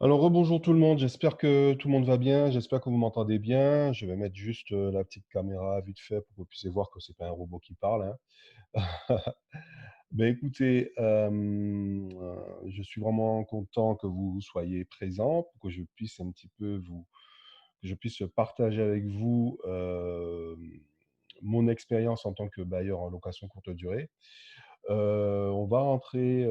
Alors, rebonjour tout le monde, j'espère que tout le monde va bien, j'espère que vous m'entendez bien. Je vais mettre juste la petite caméra vite fait pour que vous puissiez voir que c'est pas un robot qui parle, hein. Ben écoutez, je suis vraiment content que vous soyez présents pour que je puisse un petit peu que je puisse partager avec vous mon expérience en tant que bailleur en location courte durée. On va rentrer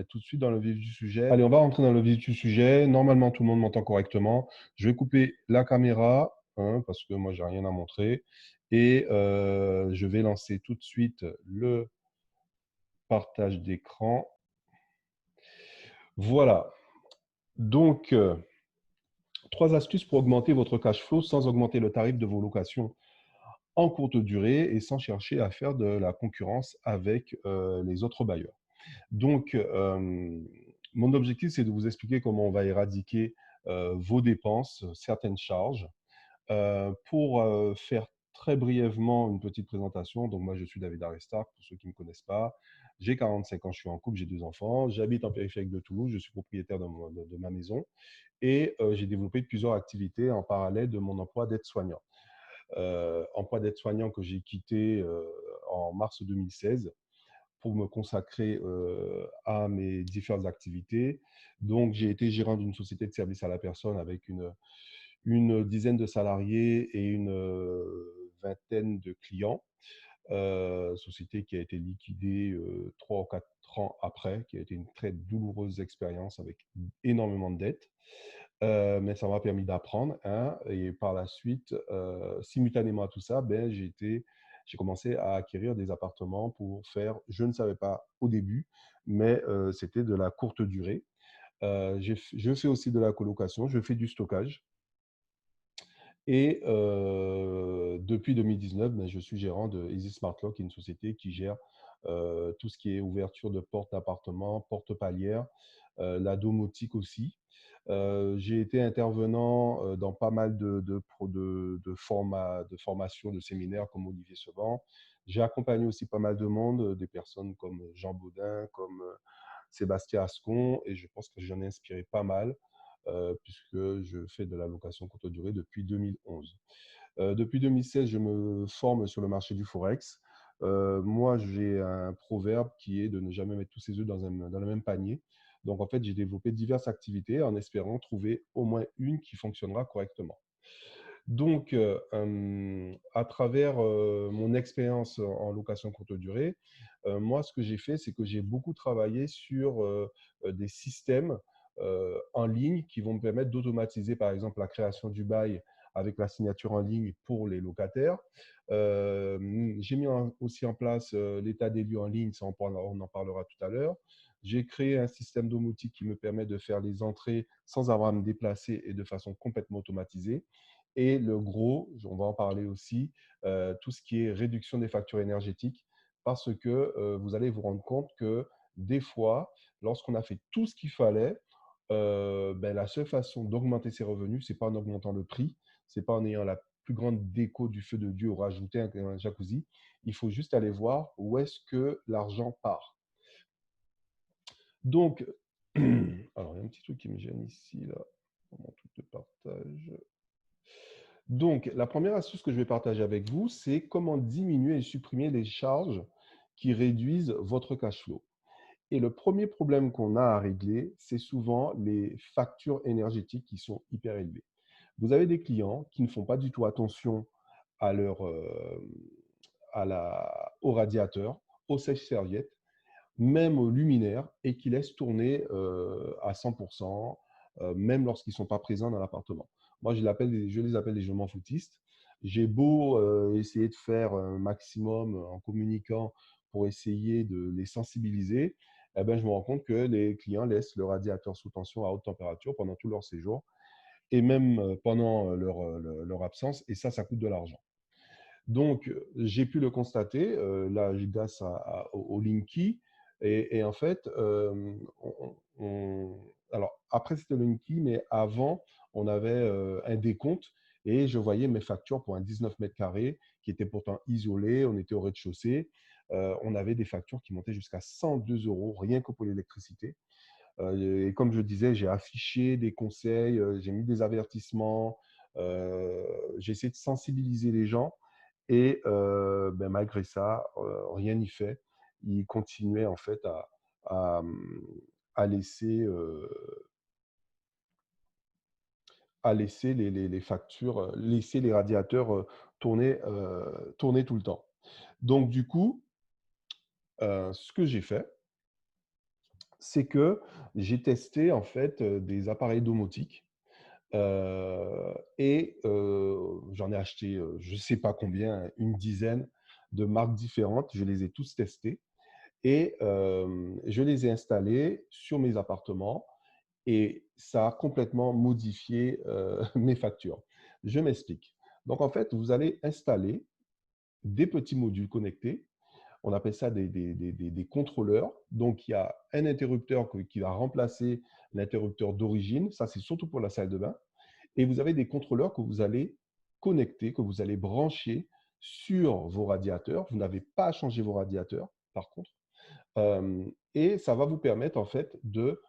tout de suite dans le vif du sujet. Allez, on va rentrer dans le vif du sujet. Normalement, tout le monde m'entend correctement. Je vais couper la caméra, hein, parce que moi, j'ai rien à montrer. Et je vais lancer tout de suite le partage d'écran. Voilà. Donc, 3 astuces pour augmenter votre cash flow sans augmenter le tarif de vos locations en courte durée et sans chercher à faire de la concurrence avec les autres bailleurs. Donc, mon objectif, c'est de vous expliquer comment on va éradiquer vos dépenses, certaines charges. Pour faire très brièvement une petite présentation, donc moi, je suis David Arestar, pour ceux qui ne me connaissent pas. J'ai 45 ans, je suis en couple, j'ai 2 enfants. J'habite en périphérique de Toulouse, je suis propriétaire de ma maison et j'ai développé plusieurs activités en parallèle de mon emploi d'aide-soignant. Emploi d'aide-soignant que j'ai quitté en mars 2016 pour me consacrer à mes différentes activités. Donc, j'ai été gérant d'une société de service à la personne avec une dizaine de salariés et une vingtaine de clients. Société qui a été liquidée 3 ou 4 ans après, qui a été une très douloureuse expérience avec énormément de dettes. Mais ça m'a permis d'apprendre, hein, et par la suite, simultanément à tout ça, j'ai commencé à acquérir des appartements pour faire, je ne savais pas au début, mais c'était de la courte durée. Je fais aussi de la colocation, je fais du stockage. Et depuis 2019, je suis gérant de Easy Smart Lock, qui est une société qui gère tout ce qui est ouverture de portes d'appartement, portes palières, la domotique aussi. J'ai été intervenant dans pas mal de formations, de séminaires comme Olivier Seban. J'ai accompagné aussi pas mal de monde, des personnes comme Jean Baudin, comme Sébastien Ascon, et je pense que j'en ai inspiré pas mal, puisque je fais de la location courte durée depuis 2011. Depuis 2016, je me forme sur le marché du Forex. Moi, j'ai un proverbe qui est de ne jamais mettre tous ses œufs dans le même panier. Donc, en fait, j'ai développé diverses activités en espérant trouver au moins une qui fonctionnera correctement. Donc, à travers mon expérience en location courte durée, moi, ce que j'ai fait, c'est que j'ai beaucoup travaillé sur des systèmes en ligne qui vont me permettre d'automatiser, par exemple, la création du bail avec la signature en ligne pour les locataires. J'ai mis aussi en place l'état des lieux en ligne, ça on en parlera tout à l'heure. J'ai créé un système domotique qui me permet de faire les entrées sans avoir à me déplacer et de façon complètement automatisée. Et le gros, on va en parler aussi, tout ce qui est réduction des factures énergétiques, parce que vous allez vous rendre compte que des fois, lorsqu'on a fait tout ce qu'il fallait, la seule façon d'augmenter ses revenus, c'est pas en augmentant le prix, c'est pas en ayant la plus grande déco du feu de Dieu ou rajouter un jacuzzi. Il faut juste aller voir où est-ce que l'argent part. Donc, alors il y a un petit truc qui me gêne ici, là, dans mon truc de partage. Donc, la première astuce que je vais partager avec vous, c'est comment diminuer et supprimer les charges qui réduisent votre cash flow. Et le premier problème qu'on a à régler, c'est souvent les factures énergétiques qui sont hyper élevées. Vous avez des clients qui ne font pas du tout attention à au radiateur, au sèche-serviette, même aux luminaires, et qui laissent tourner à 100%, même lorsqu'ils ne sont pas présents dans l'appartement. Moi, je les appelle des je m'en foutistes. J'ai beau essayer de faire un maximum en communiquant pour essayer de les sensibiliser, eh ben, je me rends compte que les clients laissent le radiateur sous tension à haute température pendant tout leur séjour et même pendant leur absence, et ça coûte de l'argent. Donc, j'ai pu le constater, là, grâce au Linky. Et en fait, alors, après, c'était le Linky, mais avant, on avait un décompte et je voyais mes factures pour un 19 mètres carrés qui était pourtant isolé. On était au rez-de-chaussée. On avait des factures qui montaient jusqu'à 102 € rien que pour l'électricité. Et comme je disais, j'ai affiché des conseils, j'ai mis des avertissements, j'ai essayé de sensibiliser les gens et ben, malgré ça, rien n'y fait. Ils continuaient en fait à, à laisser, les factures, laisser les radiateurs tourner tout le temps. Donc du coup, ce que j'ai fait, c'est que j'ai testé en fait des appareils domotiques et j'en ai acheté, je ne sais pas combien, une dizaine de marques différentes. Je les ai tous testés et je les ai installés sur mes appartements et ça a complètement modifié mes factures. Je m'explique. Donc en fait, vous allez installer des petits modules connectés. On appelle ça des contrôleurs. Donc, il y a un interrupteur qui va remplacer l'interrupteur d'origine. Ça, c'est surtout pour la salle de bain. Et vous avez des contrôleurs que vous allez connecter, que vous allez brancher sur vos radiateurs. Vous n'avez pas à changer vos radiateurs, par contre. Et ça va vous permettre, en fait, de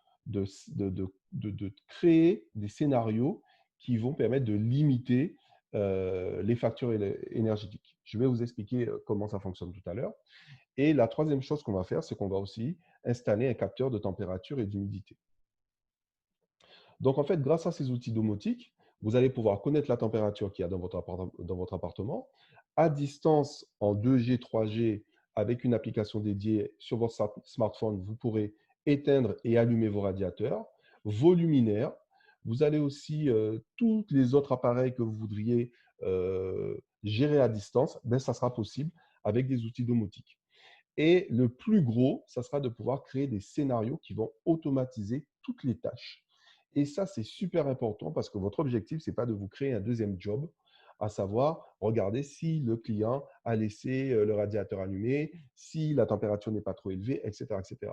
créer des scénarios qui vont permettre de limiter les factures énergétiques. Je vais vous expliquer comment ça fonctionne tout à l'heure. Et la troisième chose qu'on va faire, c'est qu'on va aussi installer un capteur de température et d'humidité. Donc, en fait, grâce à ces outils domotiques, vous allez pouvoir connaître la température qu'il y a dans votre appartement à distance en 2G, 3G avec une application dédiée sur votre smartphone. Vous pourrez éteindre et allumer vos radiateurs, vos luminaires. Vous allez aussi, tous les autres appareils que vous voudriez gérer à distance, ben, ça sera possible avec des outils domotiques. Et le plus gros, ça sera de pouvoir créer des scénarios qui vont automatiser toutes les tâches. Et ça, c'est super important parce que votre objectif, ce n'est pas de vous créer un deuxième job, à savoir regarder si le client a laissé le radiateur allumé, si la température n'est pas trop élevée, etc., etc.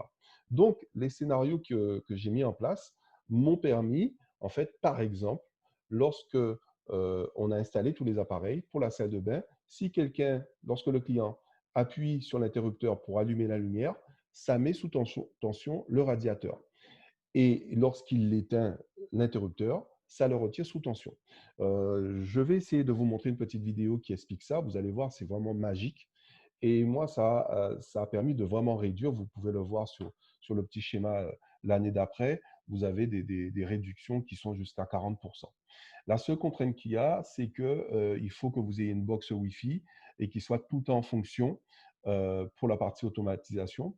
Donc, les scénarios que j'ai mis en place m'ont permis, en fait, par exemple, lorsque on a installé tous les appareils pour la salle de bain, si lorsque le client appuie sur l'interrupteur pour allumer la lumière, ça met sous tension le radiateur. Et lorsqu'il éteint l'interrupteur, ça le retire sous tension. Je vais essayer de vous montrer une petite vidéo qui explique ça. Vous allez voir, c'est vraiment magique. Et moi, ça a permis de vraiment réduire. Vous pouvez le voir sur le petit schéma l'année d'après. Vous avez des réductions qui sont jusqu'à 40%. La seule contrainte qu'il y a, c'est qu'il faut que vous ayez une box Wi-Fi et qu'il soit tout en fonction pour la partie automatisation.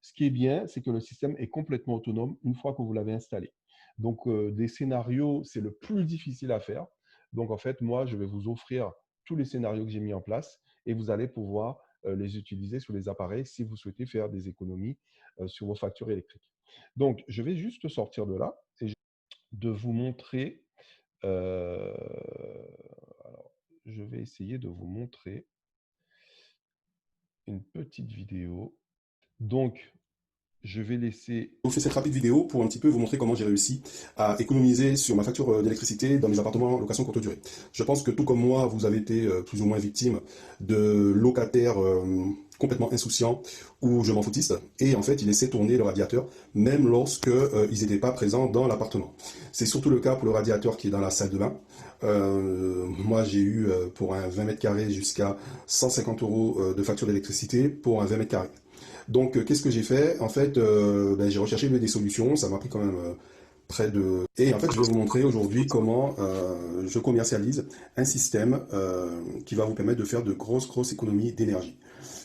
Ce qui est bien, c'est que le système est complètement autonome une fois que vous l'avez installé. Donc, des scénarios, c'est le plus difficile à faire. Donc, en fait, moi, je vais vous offrir tous les scénarios que j'ai mis en place et vous allez pouvoir les utiliser sur les appareils si vous souhaitez faire des économies sur vos factures électriques. Donc, je vais juste sortir de là et de vous montrer. Alors, je vais essayer de vous montrer une petite vidéo. Donc, je vais laisser... Je vous fais cette rapide vidéo pour un petit peu vous montrer comment j'ai réussi à économiser sur ma facture d'électricité dans mes appartements en location courte durée. Je pense que tout comme moi, vous avez été plus ou moins victime de locataires complètement insouciants ou je m'en foutiste. Et en fait, ils laissaient tourner le radiateur même lorsque ils n'étaient pas présents dans l'appartement. C'est surtout le cas pour le radiateur qui est dans la salle de bain. Moi, j'ai eu pour un 20 mètres carrés jusqu'à 150 € de facture d'électricité pour un 20 mètres carrés. Donc, qu'est-ce que j'ai fait? En fait, j'ai recherché des solutions. Ça m'a pris quand même près de... Et en fait, je vais vous montrer aujourd'hui comment je commercialise un système qui va vous permettre de faire de grosses économies d'énergie.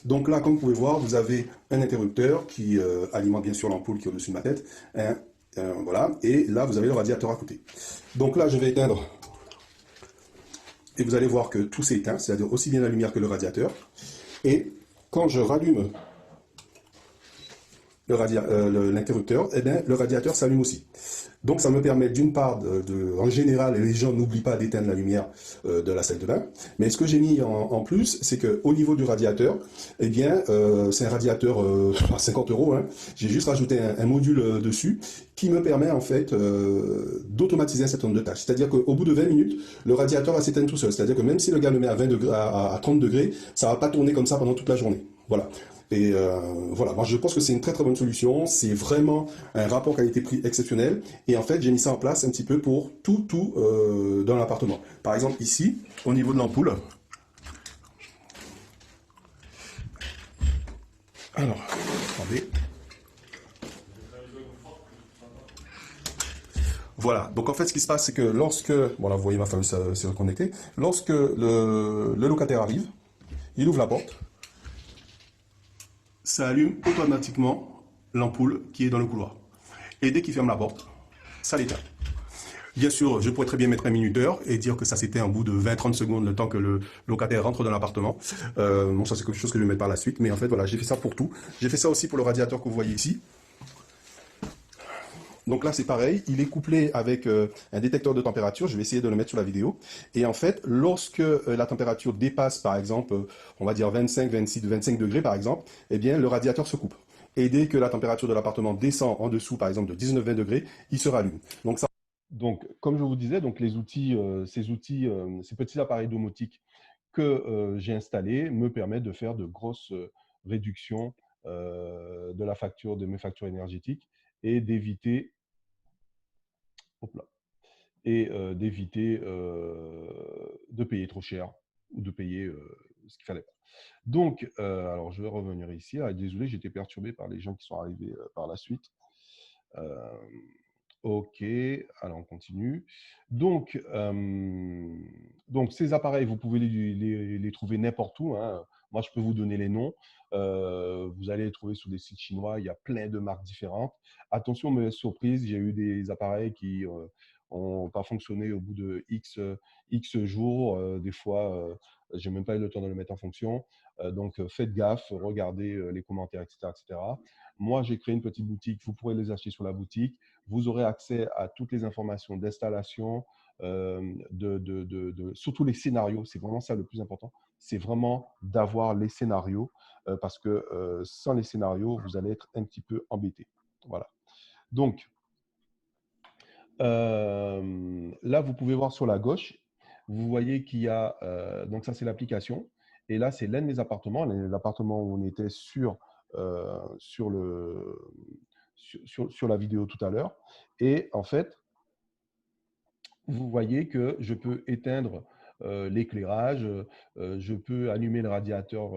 Donc là, comme vous pouvez voir, vous avez un interrupteur qui alimente bien sûr l'ampoule qui est au-dessus de ma tête. Voilà. Et là, vous avez le radiateur à côté. Donc là, je vais éteindre. Et vous allez voir que tout s'éteint, c'est-à-dire aussi bien la lumière que le radiateur. Et quand je rallume l'interrupteur, eh bien, le radiateur s'allume aussi. Donc ça me permet d'une part, en général, les gens n'oublient pas d'éteindre la lumière de la salle de bain, mais ce que j'ai mis en plus, c'est qu'au niveau du radiateur, eh bien, c'est un radiateur à 50 €, hein. J'ai juste rajouté un module dessus qui me permet en fait d'automatiser un certain nombre de tâches. C'est-à-dire qu'au bout de 20 minutes, le radiateur va s'éteindre tout seul. C'est-à-dire que même si le gars le met à 20 degrés, à 30 degrés, ça va pas tourner comme ça pendant toute la journée. Voilà. Et voilà, moi je pense que c'est une très très bonne solution. C'est vraiment un rapport qualité-prix exceptionnel. Et en fait, j'ai mis ça en place un petit peu pour tout dans l'appartement. Par exemple, ici, au niveau de l'ampoule. Alors, attendez. Voilà. Donc en fait, ce qui se passe, c'est que lorsque, bon là, vous voyez, ma femme s'est reconnectée. Lorsque le locataire arrive, il ouvre la porte, ça allume automatiquement l'ampoule qui est dans le couloir. Et dès qu'il ferme la porte, ça l'éteint. Bien sûr, je pourrais très bien mettre un minuteur et dire que ça s'éteint au bout de 20-30 secondes, le temps que le locataire rentre dans l'appartement. Bon, ça c'est quelque chose que je vais mettre par la suite, mais en fait voilà, j'ai fait ça pour tout. J'ai fait ça aussi pour le radiateur que vous voyez ici. Donc là c'est pareil, il est couplé avec un détecteur de température, je vais essayer de le mettre sur la vidéo. Et en fait, lorsque la température dépasse par exemple, on va dire 25, 26, 25 degrés par exemple, eh bien le radiateur se coupe. Et dès que la température de l'appartement descend en dessous par exemple de 19-20 degrés, il se rallume. Donc ça. Donc, comme je vous disais, donc les outils, ces petits appareils domotiques que j'ai installés me permettent de faire de grosses réductions de la facture, de mes factures énergétiques et d'éviter, hop là, et d'éviter de payer trop cher ou de payer ce qu'il fallait pas. Donc, alors je vais revenir ici. Ah, désolé, j'étais perturbé par les gens qui sont arrivés par la suite. Euh, Ok, alors on continue. Donc, ces appareils, vous pouvez les trouver n'importe où, hein. Moi, je peux vous donner les noms. Vous allez les trouver sur des sites chinois. Il y a plein de marques différentes. Attention, mauvaise surprise, j'ai eu des appareils qui ont pas fonctionné au bout de X jours. Des fois, j'ai même pas eu le temps de le mettre en fonction. Donc, faites gaffe, regardez les commentaires, etc., etc. Moi, j'ai créé une petite boutique. Vous pourrez les acheter sur la boutique. Vous aurez accès à toutes les informations d'installation, surtout les scénarios. C'est vraiment ça le plus important. C'est vraiment d'avoir les scénarios parce que sans les scénarios, vous allez être un petit peu embêté. Voilà. Donc, là, vous pouvez voir sur la gauche, vous voyez qu'il y a, donc ça c'est l'application, et là c'est l'un de mes appartements, l'appartement où on était sur, sur la vidéo tout à l'heure. Et en fait, vous voyez que je peux éteindre l'éclairage, je peux allumer le radiateur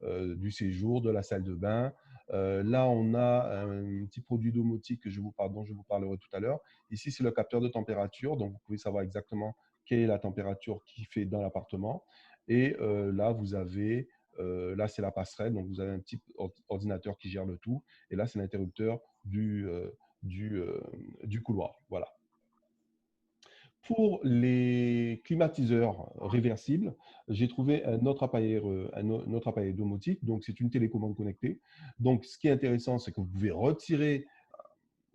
du séjour, de la salle de bain. Là, on a un petit produit domotique dont je vous parlerai tout à l'heure. Ici, c'est le capteur de température, donc vous pouvez savoir exactement quelle est la température qu'il fait dans l'appartement. Et là, vous avez, là, c'est la passerelle, donc vous avez un petit ordinateur qui gère le tout. Et là, c'est l'interrupteur du, euh, du couloir. Voilà. Pour les climatiseurs réversibles, j'ai trouvé un autre appareil domotique. Donc, c'est une télécommande connectée. Donc, ce qui est intéressant, c'est que vous pouvez retirer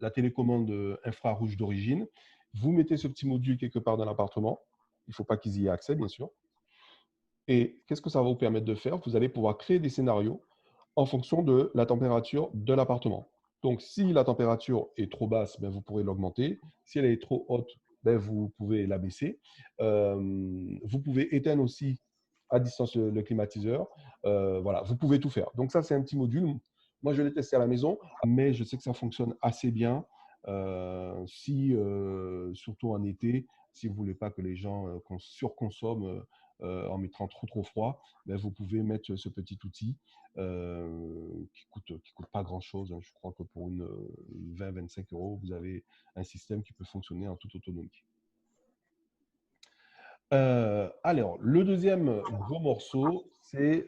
la télécommande infrarouge d'origine. Vous mettez ce petit module quelque part dans l'appartement. Il ne faut pas qu'ils y aient accès, bien sûr. Et qu'est-ce que ça va vous permettre de faire? Vous allez pouvoir créer des scénarios en fonction de la température de l'appartement. Donc, si la température est trop basse, ben, vous pourrez l'augmenter. Si elle est trop haute, ben, vous pouvez la baisser. Vous pouvez éteindre aussi à distance le climatiseur. Voilà, vous pouvez tout faire. Donc, ça, c'est un petit module. Moi, je l'ai testé à la maison, mais je sais que ça fonctionne assez bien. Surtout en été, si vous ne voulez pas que les gens surconsomment en mettant trop froid, ben, vous pouvez mettre ce petit outil qui coûte pas grand-chose, hein. Je crois que pour une 20-25 euros, vous avez un système qui peut fonctionner en toute autonomie. Alors, le deuxième gros morceau, c'est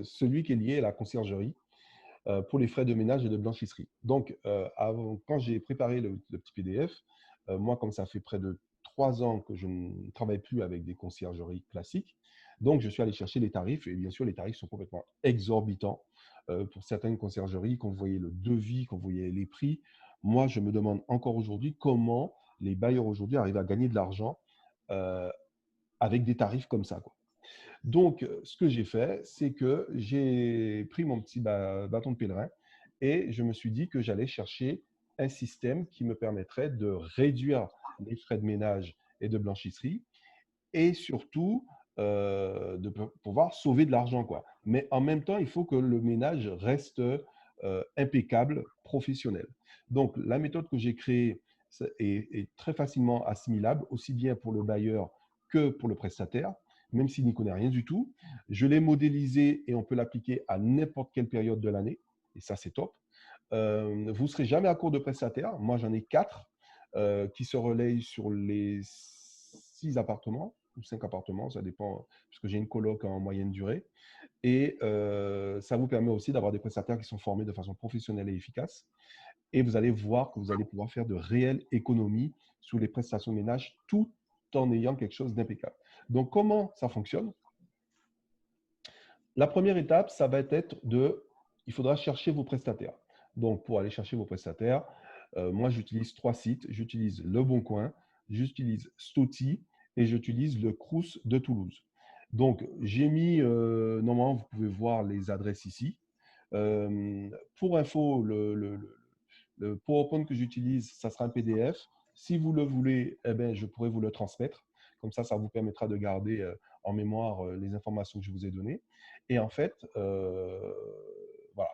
celui qui est lié à la conciergerie pour les frais de ménage et de blanchisserie. Donc, quand j'ai préparé le petit PDF, moi, comme ça fait près de 3 ans que je ne travaille plus avec des conciergeries classiques, donc je suis allé chercher les tarifs, et bien sûr, les tarifs sont complètement exorbitants pour certaines conciergeries. Quand vous voyez le devis, quand vous voyez les prix, moi, je me demande encore aujourd'hui comment les bailleurs aujourd'hui arrivent à gagner de l'argent euh, avec des tarifs comme ça, quoi. Donc, ce que j'ai fait, c'est que j'ai pris mon petit bâton de pèlerin et je me suis dit que j'allais chercher un système qui me permettrait de réduire les frais de ménage et de blanchisserie et surtout pouvoir sauver de l'argent, quoi. Mais en même temps, il faut que le ménage reste impeccable, professionnel. Donc, la méthode que j'ai créée est très facilement assimilable, aussi bien pour le bailleur que pour le prestataire, même s'il n'y connaît rien du tout. Je l'ai modélisé et on peut l'appliquer à n'importe quelle période de l'année, et ça, c'est top. Vous ne serez jamais à court de prestataires. Moi, j'en ai 4 qui se relayent sur les 6 appartements ou 5 appartements, ça dépend, puisque j'ai une coloc en moyenne durée. Et ça vous permet aussi d'avoir des prestataires qui sont formés de façon professionnelle et efficace. Et vous allez voir que vous allez pouvoir faire de réelles économies sur les prestations de ménage tout en ayant quelque chose d'impeccable. Donc, comment ça fonctionne? La première étape, ça va être il faudra chercher vos prestataires. Donc, pour aller chercher vos prestataires, moi, j'utilise 3 sites. J'utilise Le Bon Coin, j'utilise Stoti et j'utilise le Crous de Toulouse. Donc, j'ai mis, normalement, vous pouvez voir les adresses ici. Pour info, le PowerPoint que j'utilise, ça sera un PDF. Si vous le voulez, eh ben, je pourrais vous le transmettre. Comme ça vous permettra de garder en mémoire les informations que je vous ai données. Et en fait, voilà.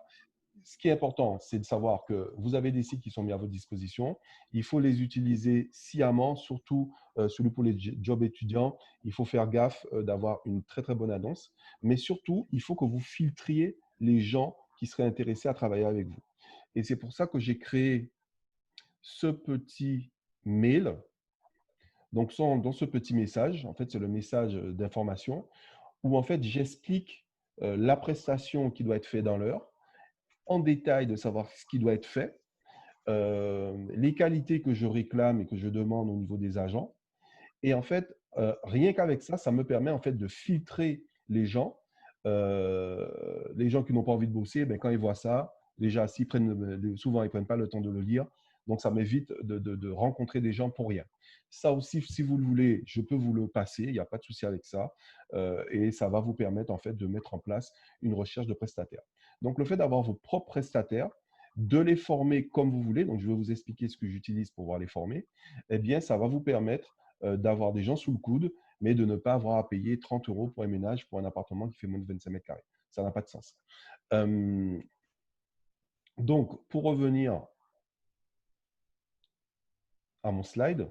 Ce qui est important, c'est de savoir que vous avez des sites qui sont mis à votre disposition. Il faut les utiliser sciemment, surtout celui pour les jobs étudiants. Il faut faire gaffe d'avoir une très, très bonne annonce. Mais surtout, il faut que vous filtriez les gens qui seraient intéressés à travailler avec vous. Et c'est pour ça que j'ai créé ce petit mail. Donc, dans ce petit message, en fait, c'est le message d'information où en fait, j'explique la prestation qui doit être faite dans l'heure, en détail de savoir ce qui doit être fait, les qualités que je réclame et que je demande au niveau des agents. Et en fait, rien qu'avec ça, ça me permet en fait de filtrer les gens. Les gens qui n'ont pas envie de bosser, ben, quand ils voient ça, déjà, souvent, ils ne prennent pas le temps de le lire. Donc, ça m'évite de rencontrer des gens pour rien. Ça aussi, si vous le voulez, je peux vous le passer. Il n'y a pas de souci avec ça. Et ça va vous permettre en fait de mettre en place une recherche de prestataires. Donc, le fait d'avoir vos propres prestataires, de les former comme vous voulez, donc je vais vous expliquer ce que j'utilise pour pouvoir les former, eh bien, ça va vous permettre d'avoir des gens sous le coude, mais de ne pas avoir à payer 30 euros pour un ménage pour un appartement qui fait moins de 25 mètres carrés. Ça n'a pas de sens. Donc, pour revenir à mon slide,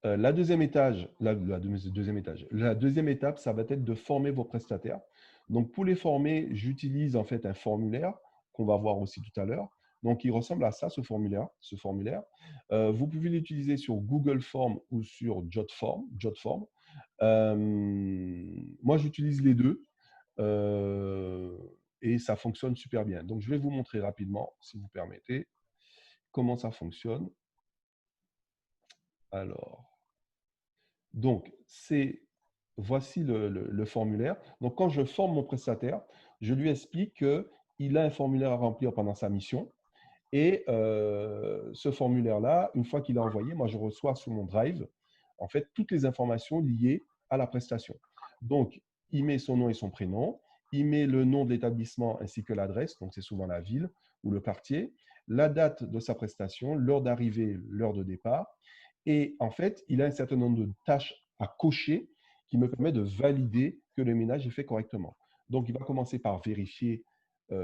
la deuxième étape, ça va être de former vos prestataires. Donc, pour les former, j'utilise en fait un formulaire qu'on va voir aussi tout à l'heure. Donc, il ressemble à ça, ce formulaire. Vous pouvez l'utiliser sur Google Form ou sur Jotform. Moi, j'utilise les deux et ça fonctionne super bien. Donc, je vais vous montrer rapidement, si vous permettez, comment ça fonctionne. Alors, donc, voici le formulaire. Donc, quand je forme mon prestataire, je lui explique qu'il a un formulaire à remplir pendant sa mission. Et ce formulaire-là, une fois qu'il est envoyé, moi, je reçois sur mon Drive, en fait, toutes les informations liées à la prestation. Donc, il met son nom et son prénom, il met le nom de l'établissement ainsi que l'adresse, donc c'est souvent la ville ou le quartier, la date de sa prestation, l'heure d'arrivée, l'heure de départ. Et en fait, il a un certain nombre de tâches à cocher qui me permet de valider que le ménage est fait correctement. Donc, il va commencer par vérifier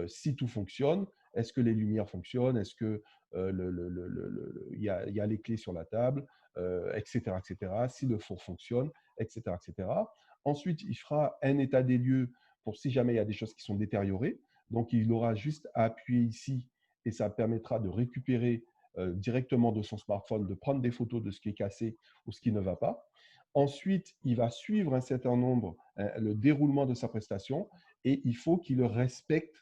si tout fonctionne. Est-ce que les lumières fonctionnent? Est-ce que il y a les clés sur la table, etc., etc. Si le four fonctionne, etc., etc. Ensuite, il fera un état des lieux pour si jamais il y a des choses qui sont détériorées. Donc, il aura juste à appuyer ici et ça permettra de récupérer directement de son smartphone, de prendre des photos de ce qui est cassé ou ce qui ne va pas. Ensuite, il va suivre un certain nombre, le déroulement de sa prestation et il faut qu'il respecte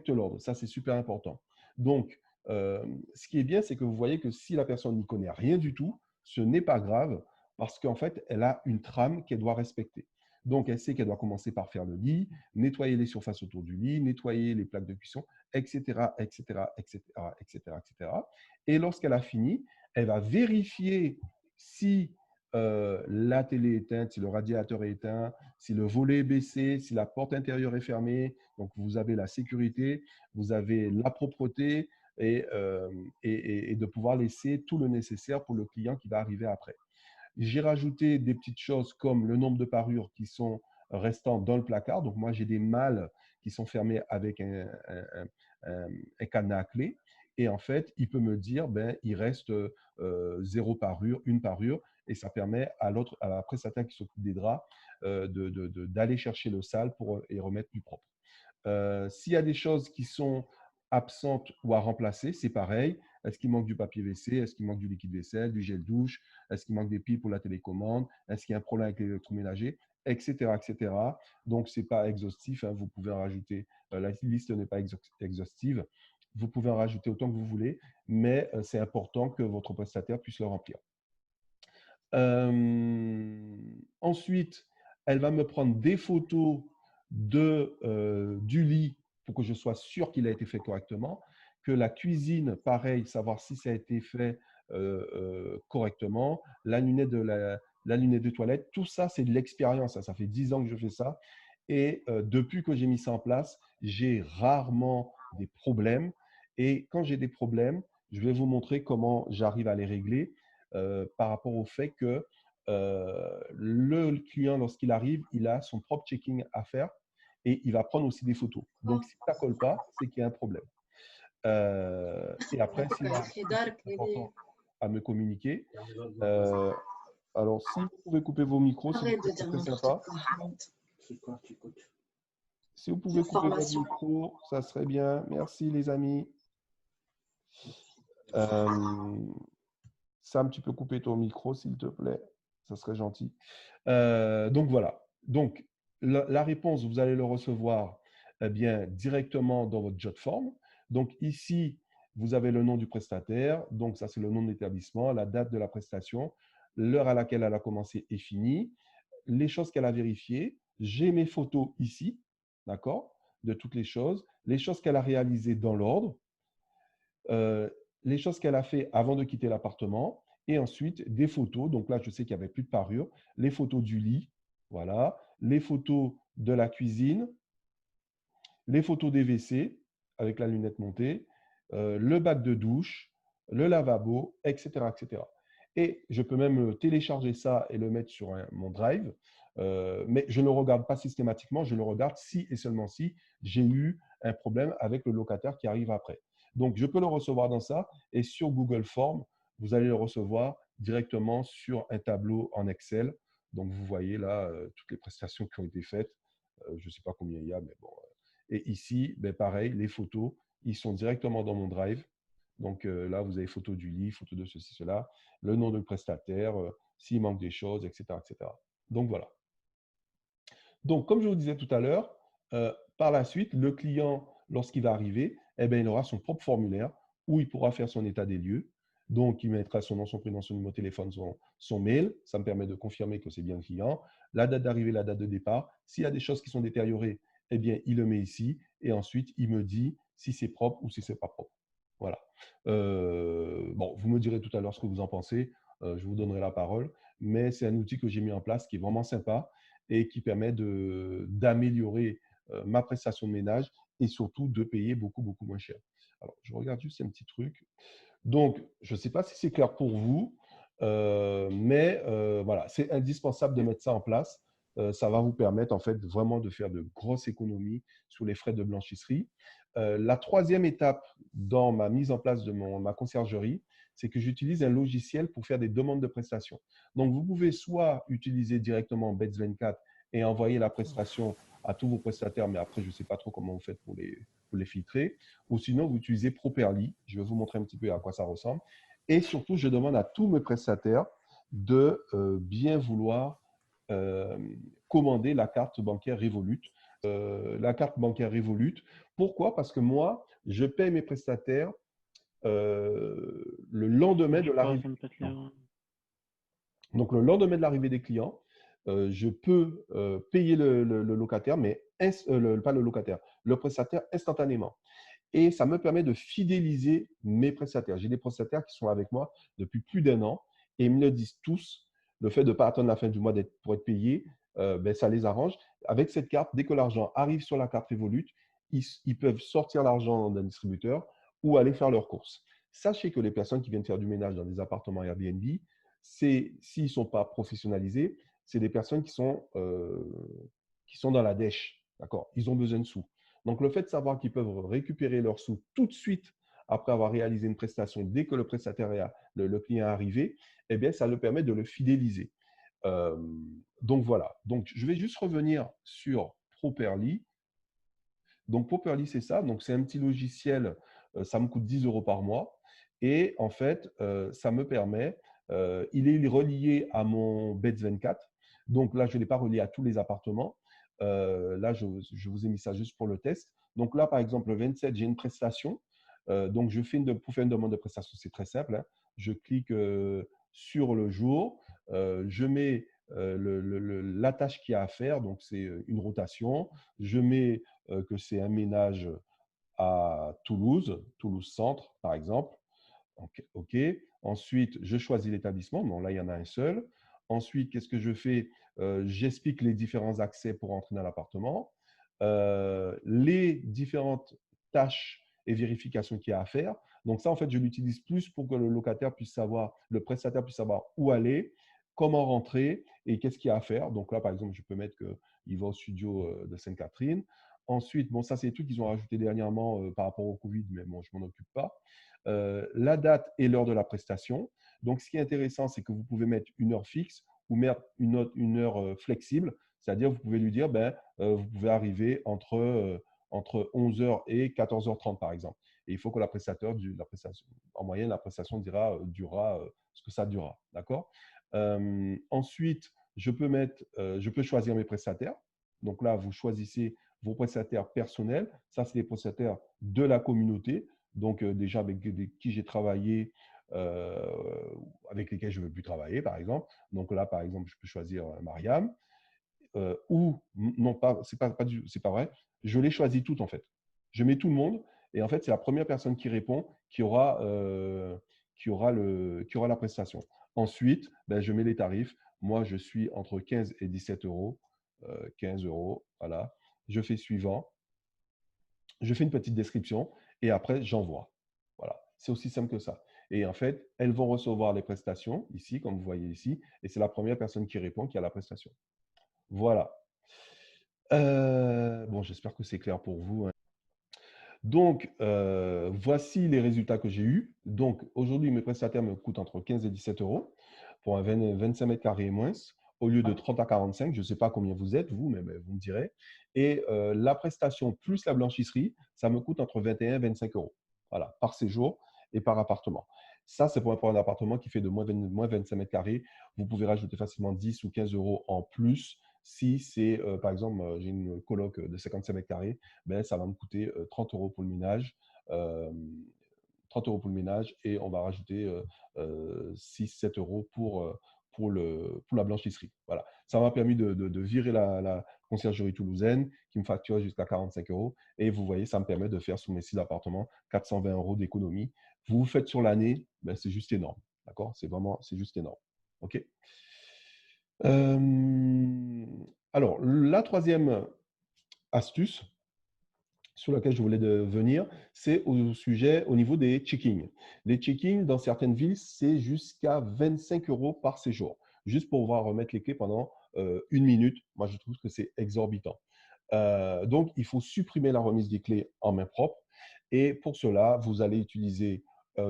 l'ordre. Ça, c'est super important. Donc, ce qui est bien, c'est que vous voyez que si la personne n'y connaît rien du tout, ce n'est pas grave parce qu'en fait, elle a une trame qu'elle doit respecter. Donc, elle sait qu'elle doit commencer par faire le lit, nettoyer les surfaces autour du lit, nettoyer les plaques de cuisson, etc., etc., etc., etc., etc. Et lorsqu'elle a fini, elle va vérifier si la télé est éteinte, si le radiateur est éteint, si le volet est baissé, si la porte intérieure est fermée. Donc, vous avez la sécurité, vous avez la propreté et de pouvoir laisser tout le nécessaire pour le client qui va arriver après. J'ai rajouté des petites choses comme le nombre de parures qui sont restant dans le placard. Donc, moi, j'ai des malles qui sont fermées avec un cadenas à clé. Et en fait, il peut me dire, ben, il reste 0 parure, 1 parure, et ça permet à l'autre, à la prestataire qui s'occupe des draps, d'aller chercher le sale pour et remettre du propre. S'il y a des choses qui sont absentes ou à remplacer, c'est pareil. Est-ce qu'il manque du papier WC? Est-ce qu'il manque du liquide vaisselle, du gel douche? Est-ce qu'il manque des piles pour la télécommande? Est-ce qu'il y a un problème avec l'électroménager? Etc. etc. Donc, ce n'est pas exhaustif. Hein. Vous pouvez en rajouter. La liste n'est pas exhaustive. Vous pouvez en rajouter autant que vous voulez, mais c'est important que votre prestataire puisse le remplir. Ensuite, elle va me prendre des photos du lit pour que je sois sûr qu'il a été fait correctement. Que la cuisine, pareil, savoir si ça a été fait correctement. La lunette de toilette, tout ça, c'est de l'expérience. Ça fait 10 ans que je fais ça. Et depuis que j'ai mis ça en place, j'ai rarement des problèmes. Et quand j'ai des problèmes, je vais vous montrer comment j'arrive à les régler par rapport au fait que le client, lorsqu'il arrive, il a son propre checking à faire et il va prendre aussi des photos. Donc, si ça ne colle pas, c'est qu'il y a un problème. Et après, s'il y a quelque chose d'important à me communiquer, alors si vous pouvez couper vos micros, s'il vous plaît, c'est très sympa. Si vous pouvez couper votre micro, ça serait bien. Merci les amis. Sam, tu peux couper ton micro, s'il te plaît. Ça serait gentil. Donc, voilà. Donc, la réponse, vous allez le recevoir bien, directement dans votre JotForm. Donc, ici, vous avez le nom du prestataire. Donc, ça, c'est le nom de l'établissement, la date de la prestation, l'heure à laquelle elle a commencé et fini, les choses qu'elle a vérifiées. J'ai mes photos ici, d'accord, de toutes les choses qu'elle a réalisées dans l'ordre. Les choses qu'elle a fait avant de quitter l'appartement et ensuite des photos. Donc là, je sais qu'il n'y avait plus de parure. Les photos du lit, voilà. Les photos de la cuisine, les photos des WC avec la lunette montée, le bac de douche, le lavabo, etc., etc. Et je peux même télécharger ça et le mettre sur mon Drive, mais je ne le regarde pas systématiquement, je le regarde si et seulement si j'ai eu un problème avec le locataire qui arrive après. Donc, je peux le recevoir dans ça et sur Google Forms, vous allez le recevoir directement sur un tableau en Excel. Donc, vous voyez là toutes les prestations qui ont été faites. Je ne sais pas combien il y a, mais bon. Et ici, ben pareil, les photos, ils sont directement dans mon Drive. Donc là, vous avez photo du lit, photo de ceci, cela, le nom de prestataire, s'il manque des choses, etc., etc. Donc voilà. Donc, comme je vous disais tout à l'heure, par la suite, le client, lorsqu'il va arriver, eh bien, il aura son propre formulaire où il pourra faire son état des lieux. Donc, il mettra son nom, son prénom, son numéro de téléphone, son mail. Ça me permet de confirmer que c'est bien le client. La date d'arrivée, la date de départ. S'il y a des choses qui sont détériorées, eh bien, il le met ici. Et ensuite, il me dit si c'est propre ou si ce n'est pas propre. Voilà. Bon, vous me direz tout à l'heure ce que vous en pensez. Je vous donnerai la parole. Mais c'est un outil que j'ai mis en place qui est vraiment sympa et qui permet d'améliorer ma prestation de ménage et surtout de payer beaucoup, beaucoup moins cher. Alors, je regarde juste un petit truc. Donc, je ne sais pas si c'est clair pour vous, mais voilà, c'est indispensable de mettre ça en place. Ça va vous permettre en fait vraiment de faire de grosses économies sur les frais de blanchisserie. La troisième étape dans ma mise en place de ma conciergerie, c'est que j'utilise un logiciel pour faire des demandes de prestations. Donc, vous pouvez soit utiliser directement Bets24 et envoyer la prestation à tous vos prestataires, mais après, je ne sais pas trop comment vous faites pour les filtrer. Ou sinon, vous utilisez Properly. Je vais vous montrer un petit peu à quoi ça ressemble. Et surtout, je demande à tous mes prestataires de bien vouloir commander la carte bancaire Revolut. La carte bancaire Revolut. Pourquoi? Parce que moi, je paye mes prestataires le lendemain de l'arrivée des clients. Donc, le lendemain de l'arrivée des clients, je peux payer le locataire, mais pas le locataire, le prestataire instantanément. Et ça me permet de fidéliser mes prestataires. J'ai des prestataires qui sont avec moi depuis plus d'1 an et ils me le disent tous. Le fait de ne pas attendre la fin du mois pour être payé, ben, ça les arrange. Avec cette carte, dès que l'argent arrive sur la carte Revolut, ils peuvent sortir l'argent d'un distributeur ou aller faire leurs courses. Sachez que les personnes qui viennent faire du ménage dans des appartements Airbnb, s'ils ne sont pas professionnalisés, c'est des personnes qui sont dans la dèche. D'accord? Ils ont besoin de sous. Donc, le fait de savoir qu'ils peuvent récupérer leurs sous tout de suite après avoir réalisé une prestation, dès que le prestataire, le client est arrivé, eh bien, ça le permet de le fidéliser. Euh, donc, voilà. Donc, je vais juste revenir sur Properly. Donc, Properly, c'est ça. Donc, c'est un petit logiciel. Ça me coûte 10 € par mois. Et en fait, ça me permet, il est relié à mon Beds24. Donc là, je ne l'ai pas relié à tous les appartements. Là, je vous ai mis ça juste pour le test. Donc là, par exemple, le 27, j'ai une prestation. Donc, pour faire une demande de prestation, c'est très simple, hein. Je clique sur le jour. Je mets la tâche qu'il y a à faire. Donc, c'est une rotation. Je mets que c'est un ménage à Toulouse, Toulouse Centre, par exemple. OK. Ensuite, je choisis l'établissement. Bon, là, il y en a un seul. Ensuite, qu'est-ce que je fais? J'explique les différents accès pour entrer dans l'appartement, les différentes tâches et vérifications qu'il y a à faire. Donc ça, en fait, je l'utilise plus pour que le locataire puisse savoir, le prestataire puisse savoir où aller, comment rentrer et qu'est-ce qu'il y a à faire. Donc là, par exemple, je peux mettre qu'il va au studio de Sainte-Catherine. Ensuite, bon, ça, c'est des trucs qu'ils ont rajouté dernièrement par rapport au Covid, mais bon, je ne m'en occupe pas. La date et l'heure de la prestation. Donc, ce qui est intéressant, c'est que vous pouvez mettre une heure fixe ou mettre une heure flexible, c'est-à-dire vous pouvez lui dire, vous pouvez arriver entre 11h et 14h30, par exemple. Et il faut que la prestation, en moyenne, la prestation durera ce que ça durera. D'accord? Ensuite, je peux choisir mes prestataires. Donc là, vous choisissez vos prestataires personnels. Ça, c'est les prestataires de la communauté. Donc, déjà avec qui j'ai travaillé, euh, avec lesquels je ne veux plus travailler, par exemple. Donc là, par exemple, je peux choisir Mariam. Ou, non, c'est pas vrai. Je les choisis toutes, en fait. Je mets tout le monde. Et en fait, c'est la première personne qui répond qui aura la prestation. Ensuite, je mets les tarifs. Moi, je suis entre 15 et 17 euros. 15 euros, voilà. Je fais suivant. Je fais une petite description et après, j'envoie. Voilà, c'est aussi simple que ça. Et en fait, elles vont recevoir les prestations ici, comme vous voyez ici, et c'est la première personne qui répond qui a la prestation. Voilà. Bon, j'espère que c'est clair pour vous, hein. Donc, voici les résultats que j'ai eus. Donc, aujourd'hui, mes prestataires me coûtent entre 15 et 17 euros pour un 25 mètres carrés et moins, au lieu de 30 à 45. Je ne sais pas combien vous êtes, vous, mais vous me direz. Et la prestation plus la blanchisserie, ça me coûte entre 21 et 25 euros. Voilà, par séjour et par appartement. Ça, c'est pour un appartement qui fait de moins 25 mètres carrés. Vous pouvez rajouter facilement 10 ou 15 euros en plus si c'est, par exemple, j'ai une coloc de 55 mètres carrés, ça va me coûter 30 euros pour le ménage. euh, 30 euros pour le ménage et on va rajouter 6-7 euros pour la blanchisserie. Voilà. Ça m'a permis de virer la conciergerie toulousaine qui me facture jusqu'à 45 euros. Et vous voyez, ça me permet de faire sur mes 6 appartements 420 euros d'économie. Vous faites sur l'année, c'est juste énorme. D'accord? C'est juste énorme. OK? Euh, alors, la troisième astuce sur laquelle je voulais venir, c'est au niveau des check-in. Les check-in, dans certaines villes, c'est jusqu'à 25 euros par séjour, juste pour pouvoir remettre les clés pendant une minute. Moi, je trouve que c'est exorbitant. Donc, il faut supprimer la remise des clés en main propre. Et pour cela, vous allez utiliser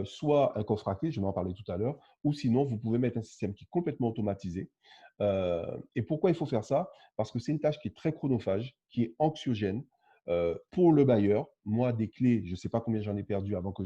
soit un coffre à clés, je vais en parler tout à l'heure, ou sinon, vous pouvez mettre un système qui est complètement automatisé. Et pourquoi il faut faire ça? Parce que c'est une tâche qui est très chronophage, qui est anxiogène pour le bailleur. Moi, des clés, je ne sais pas combien j'en ai perdu avant que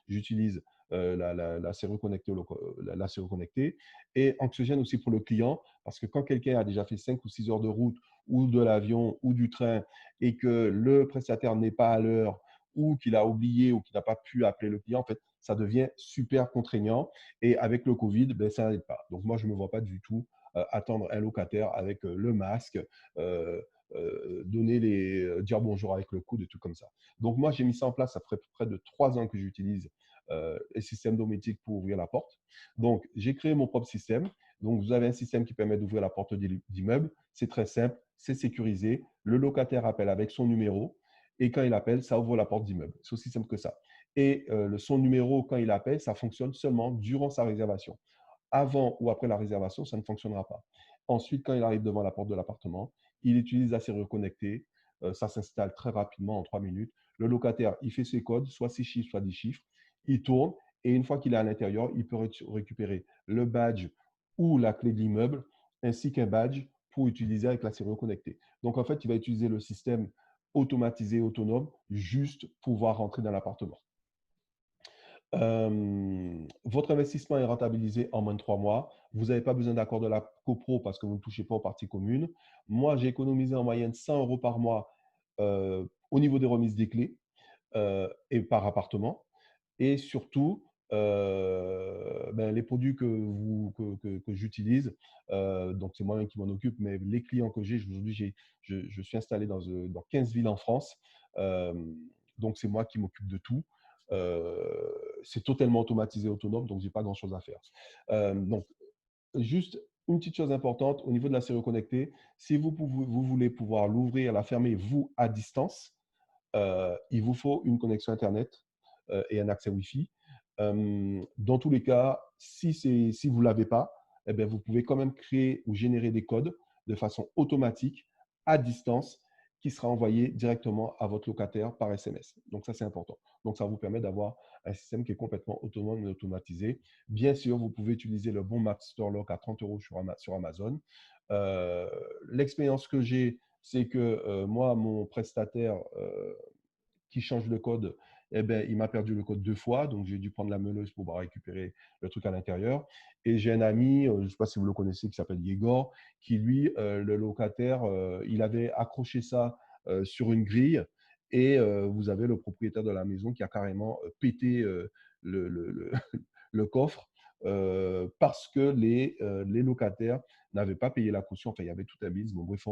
j'utilise la serrure connectée. Et anxiogène aussi pour le client, parce que quand quelqu'un a déjà fait 5 ou 6 heures de route ou de l'avion ou du train et que le prestataire n'est pas à l'heure ou qu'il a oublié ou qu'il n'a pas pu appeler le client, en fait, ça devient super contraignant. Et avec le Covid, ça n'aide pas. Donc, moi, je ne me vois pas du tout attendre un locataire avec le masque, dire bonjour avec le coude et tout comme ça. Donc, moi, j'ai mis ça en place. Ça fait près de 3 ans que j'utilise les systèmes domotiques pour ouvrir la porte. Donc, j'ai créé mon propre système. Donc, vous avez un système qui permet d'ouvrir la porte d'immeuble. C'est très simple, c'est sécurisé. Le locataire appelle avec son numéro et quand il appelle, ça ouvre la porte d'immeuble. C'est aussi simple que ça. Et son numéro, quand il appelle, ça fonctionne seulement durant sa réservation. avant ou après la réservation, ça ne fonctionnera pas. Ensuite, quand il arrive devant la porte de l'appartement, il utilise la serrure connectée. Ça s'installe très rapidement en 3 minutes. Le locataire, il fait ses codes, soit 6 chiffres, soit 10 chiffres. Il tourne et une fois qu'il est à l'intérieur, il peut récupérer le badge ou la clé de l'immeuble ainsi qu'un badge pour utiliser avec la serrure connectée. Donc, en fait, il va utiliser le système automatisé, autonome, juste pour pouvoir rentrer dans l'appartement. Votre investissement est rentabilisé en moins de 3 mois. Vous n'avez pas besoin d'accord de la copro parce que vous ne touchez pas aux parties communes. Moi, j'ai économisé en moyenne 100 euros par mois au niveau des remises des clés et par appartement. Et surtout, ben, les produits que j'utilise, donc c'est moi-même qui m'en occupe, mais les clients que j'ai, aujourd'hui, je suis installé dans 15 villes en France. Euh, donc c'est moi qui m'occupe de tout. C'est totalement automatisé, autonome, donc j'ai pas grand-chose à faire. Donc, juste une petite chose importante au niveau de la serrure connectée, si vous voulez pouvoir l'ouvrir, la fermer, vous, à distance, il vous faut une connexion Internet et un accès Wi-Fi. Dans tous les cas, si vous ne l'avez pas, eh bien, vous pouvez quand même créer ou générer des codes de façon automatique, à distance, qui sera envoyé directement à votre locataire par SMS. Donc ça, c'est important. Donc ça vous permet d'avoir un système qui est complètement autonome et automatisé. Bien sûr, vous pouvez utiliser le bon Master Lock à 30 euros sur Amazon. L'expérience que j'ai, c'est que moi, mon prestataire qui change le code, eh ben, il m'a perdu le code 2 fois, donc j'ai dû prendre la meuleuse pour pouvoir récupérer le truc à l'intérieur. Et j'ai un ami, je ne sais pas si vous le connaissez, qui s'appelle Yegor, qui lui, le locataire, il avait accroché ça sur une grille et vous avez le propriétaire de la maison qui a carrément pété le le coffre parce que les locataires n'avaient pas payé la caution. Enfin, il y avait tout un bise, bon, bref.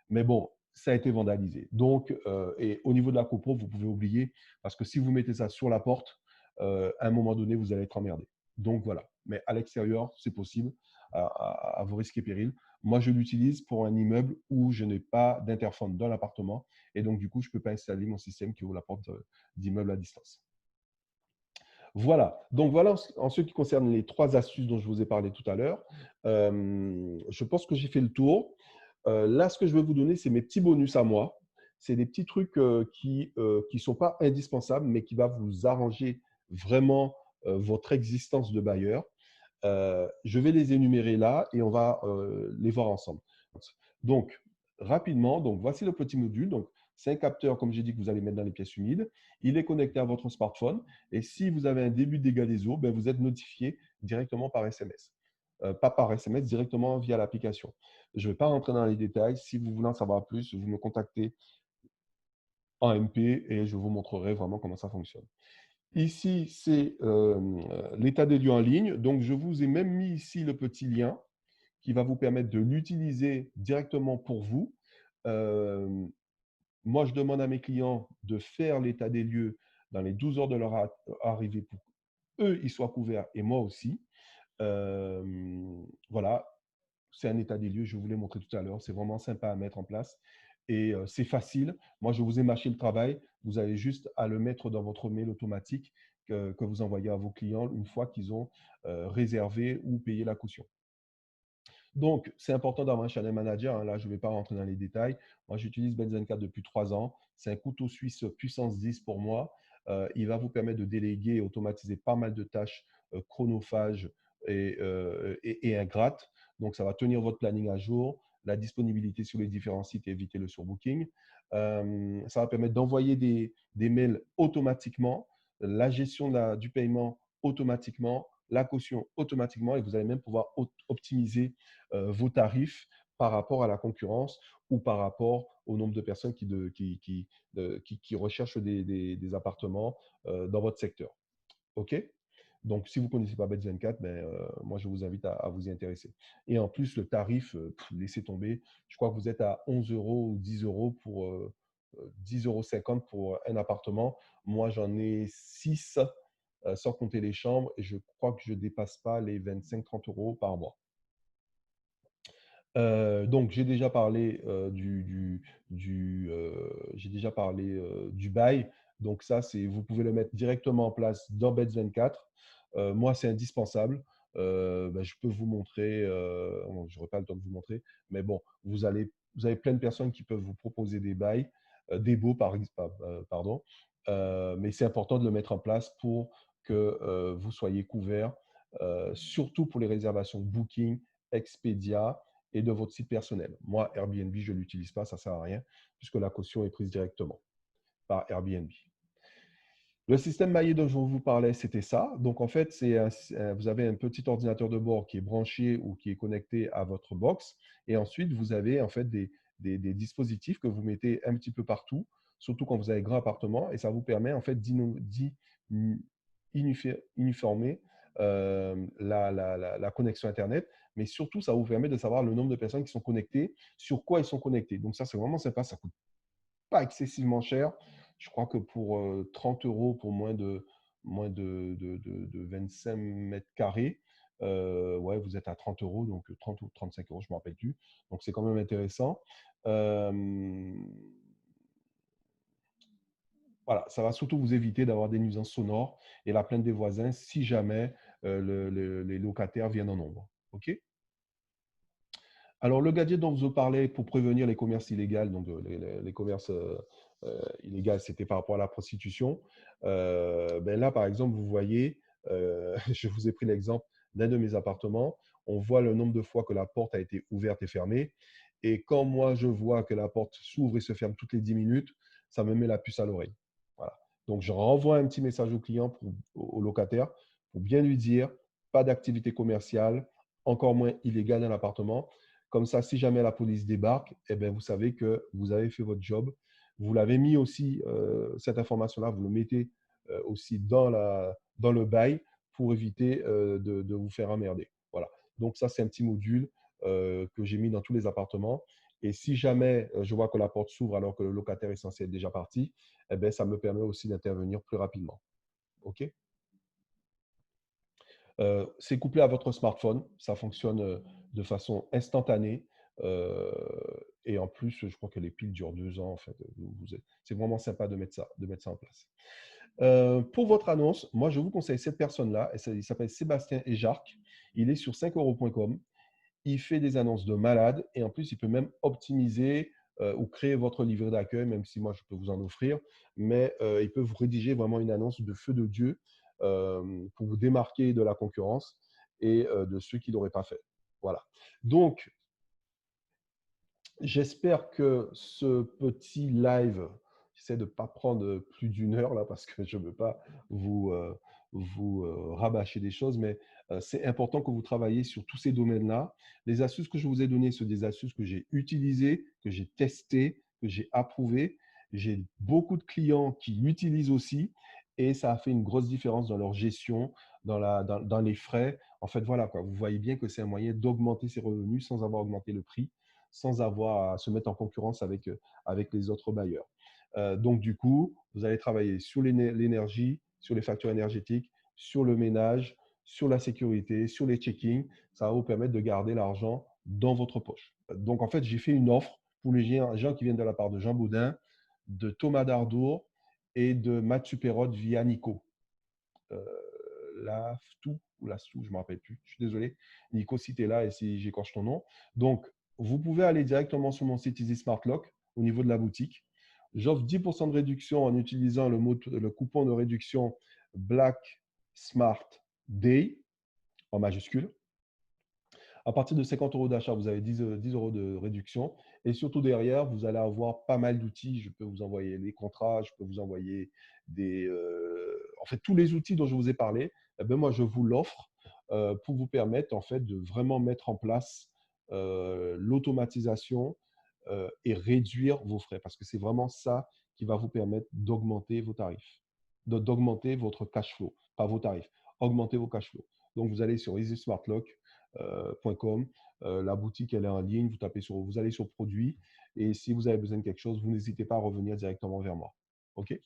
Mais bon, ça a été vandalisé. Donc, et au niveau de la copro, vous pouvez oublier, parce que si vous mettez ça sur la porte, à un moment donné, vous allez être emmerdé. Donc voilà. Mais à l'extérieur, c'est possible, à vos risques et périls. Moi, je l'utilise pour un immeuble où je n'ai pas d'interphone dans l'appartement. Et donc, du coup, je ne peux pas installer mon système qui ouvre la porte d'immeuble à distance. Voilà. Donc, voilà en ce qui concerne les 3 astuces dont je vous ai parlé tout à l'heure. Je pense que j'ai fait le tour. Là, ce que je vais vous donner, c'est mes petits bonus à moi. C'est des petits trucs qui ne sont pas indispensables, mais qui vont vous arranger vraiment votre existence de bailleur. Je vais les énumérer là et on va les voir ensemble. Donc, rapidement, donc voici le petit module. Donc, c'est un capteur, comme j'ai dit, que vous allez mettre dans les pièces humides. Il est connecté à votre smartphone. Et si vous avez un début de dégâts des eaux, ben, vous êtes notifié directement par SMS. Pas par SMS, directement via l'application. Je ne vais pas rentrer dans les détails. Si vous voulez en savoir plus, vous me contactez en MP et je vous montrerai vraiment comment ça fonctionne. Ici, c'est l'état des lieux en ligne. Donc, je vous ai même mis ici le petit lien qui va vous permettre de l'utiliser directement pour vous. Euh, Moi, je demande à mes clients de faire l'état des lieux dans les 12 heures de leur arrivée pour qu'eux, ils soient couverts et moi aussi. Voilà, c'est un état des lieux, je vous l'ai montré tout à l'heure. C'est vraiment sympa à mettre en place et c'est facile. Moi, je vous ai mâché le travail. Vous avez juste à le mettre dans votre mail automatique que vous envoyez à vos clients une fois qu'ils ont réservé ou payé la caution. Donc, c'est important d'avoir un channel manager, hein. Là, je ne vais pas rentrer dans les détails. Moi, j'utilise Benzen 4 depuis 3 ans. C'est un couteau suisse puissance 10 pour moi. Il va vous permettre de déléguer et automatiser pas mal de tâches chronophages et ingrates. Donc, ça va tenir votre planning à jour, la disponibilité sur les différents sites et éviter le surbooking. Ça va permettre d'envoyer des mails automatiquement, la gestion du paiement automatiquement, la caution automatiquement, et vous allez même pouvoir optimiser vos tarifs par rapport à la concurrence ou par rapport au nombre de personnes qui recherchent des appartements dans votre secteur. OK? Donc, si vous ne connaissez pas Bet24, ben, moi, je vous invite à vous y intéresser. Et en plus, le tarif, laissez tomber. Je crois que vous êtes à 11 euros ou 10 euros pour 10,50 € pour un appartement. Moi, j'en ai 6 sans compter les chambres et je crois que je ne dépasse pas les 25-30 € par mois. Donc j'ai déjà parlé, j'ai déjà parlé, du bail. Donc ça, c'est vous pouvez le mettre directement en place dans Bet24. Moi, c'est indispensable. ben, je peux vous montrer, bon, je n'aurai pas le temps de vous montrer, mais bon, vous avez plein de personnes qui peuvent vous proposer des bails, des baux, pardon, mais c'est important de le mettre en place pour que vous soyez couverts, surtout pour les réservations Booking, Expedia et de votre site personnel. Moi, Airbnb, je ne l'utilise pas, ça ne sert à rien, puisque la caution est prise directement par Airbnb. Le système maillé dont je vous parlais, c'était ça. Donc, en fait, vous avez un petit ordinateur de bord qui est branché ou qui est connecté à votre box. Et ensuite, vous avez en fait des dispositifs que vous mettez un petit peu partout, surtout quand vous avez un grand appartement. Et ça vous permet en fait d'uniformer la connexion Internet. Mais surtout, ça vous permet de savoir le nombre de personnes qui sont connectées, sur quoi ils sont connectés. Donc, ça, c'est vraiment sympa. Ça coûte pas excessivement cher. Je crois que pour 30 euros pour moins de 25 mètres carrés, ouais, vous êtes à 30 euros, donc 30 ou 35 euros, je ne me rappelle plus. Donc c'est quand même intéressant. Euh, voilà, ça va surtout vous éviter d'avoir des nuisances sonores et la plainte des voisins si jamais les locataires viennent en nombre. OK? Alors, le gadget dont je vous parlais pour prévenir les commerces illégaux, donc les commerces illégaux, c'était par rapport à la prostitution. Ben là, par exemple, vous voyez, je vous ai pris l'exemple d'un de mes appartements. On voit le nombre de fois que la porte a été ouverte et fermée. Et quand moi, je vois que la porte s'ouvre et se ferme toutes les 10 minutes, ça me met la puce à l'oreille. Voilà. Donc, je renvoie un petit message au client, au locataire, pour bien lui dire, pas d'activité commerciale, encore moins illégale dans l'appartement. Comme ça, si jamais la police débarque, eh bien, vous savez que vous avez fait votre job. Vous l'avez mis aussi, cette information-là, vous le mettez aussi dans le bail pour éviter de vous faire emmerder. Voilà. Donc ça, c'est un petit module que j'ai mis dans tous les appartements. Et si jamais je vois que la porte s'ouvre alors que le locataire est censé être déjà parti, eh bien, ça me permet aussi d'intervenir plus rapidement. OK? C'est couplé à votre smartphone, ça fonctionne de façon instantanée. euh, et en plus, je crois que les piles durent 2 ans. En fait, c'est vraiment sympa de mettre ça en place. Pour votre annonce, moi, je vous conseille cette personne-là. Il s'appelle Sébastien Ejarc. Il est sur 5euros.com. Il fait des annonces de malade et en plus, il peut même optimiser ou créer votre livret d'accueil, même si moi, je peux vous en offrir. Mais il peut vous rédiger vraiment une annonce de feu de Dieu pour vous démarquer de la concurrence et de ceux qui ne l'auraient pas fait. Voilà. Donc, j'espère que ce petit live, j'essaie de ne pas prendre plus d'1 heure là parce que je ne veux pas vous, rabâcher des choses, mais c'est important que vous travaillez sur tous ces domaines-là. Les astuces que je vous ai données sont des astuces que j'ai utilisées, que j'ai testées, que j'ai approuvées. J'ai beaucoup de clients qui l'utilisent aussi et ça a fait une grosse différence dans leur gestion, dans les frais. En fait, voilà quoi, vous voyez bien que c'est un moyen d'augmenter ses revenus sans avoir augmenté le prix, sans avoir à se mettre en concurrence avec les autres bailleurs. Donc, du coup, vous allez travailler sur l'énergie, sur les factures énergétiques, sur le ménage, sur la sécurité, sur les checkings. Ça va vous permettre de garder l'argent dans votre poche. Donc, en fait, j'ai fait une offre pour les gens qui viennent de la part de Jean Baudin, de Thomas Dardour et de Matt Superod via Nico. Laftou ou Lastou, je ne me rappelle plus. Je suis désolé. Nico, si tu es là et si j'écorche ton nom. Donc, vous pouvez aller directement sur mon site Easy Smart Lock au niveau de la boutique. J'offre 10% de réduction en utilisant le coupon de réduction Black Smart Day en majuscule. À partir de 50 euros d'achat, vous avez 10 euros de réduction. Et surtout derrière, vous allez avoir pas mal d'outils. Je peux vous envoyer les contrats, je peux vous envoyer en fait, tous les outils dont je vous ai parlé. Eh bien, moi, je vous l'offre pour vous permettre en fait, de vraiment mettre en place l'automatisation et réduire vos frais. Parce que c'est vraiment ça qui va vous permettre d'augmenter vos tarifs, d'augmenter votre cash flow, pas vos tarifs, augmenter vos cash flow. Donc, vous allez sur easysmartlock.com. La boutique, elle est en ligne. Vous allez sur produits. Et si vous avez besoin de quelque chose, vous n'hésitez pas à revenir directement vers moi. OK?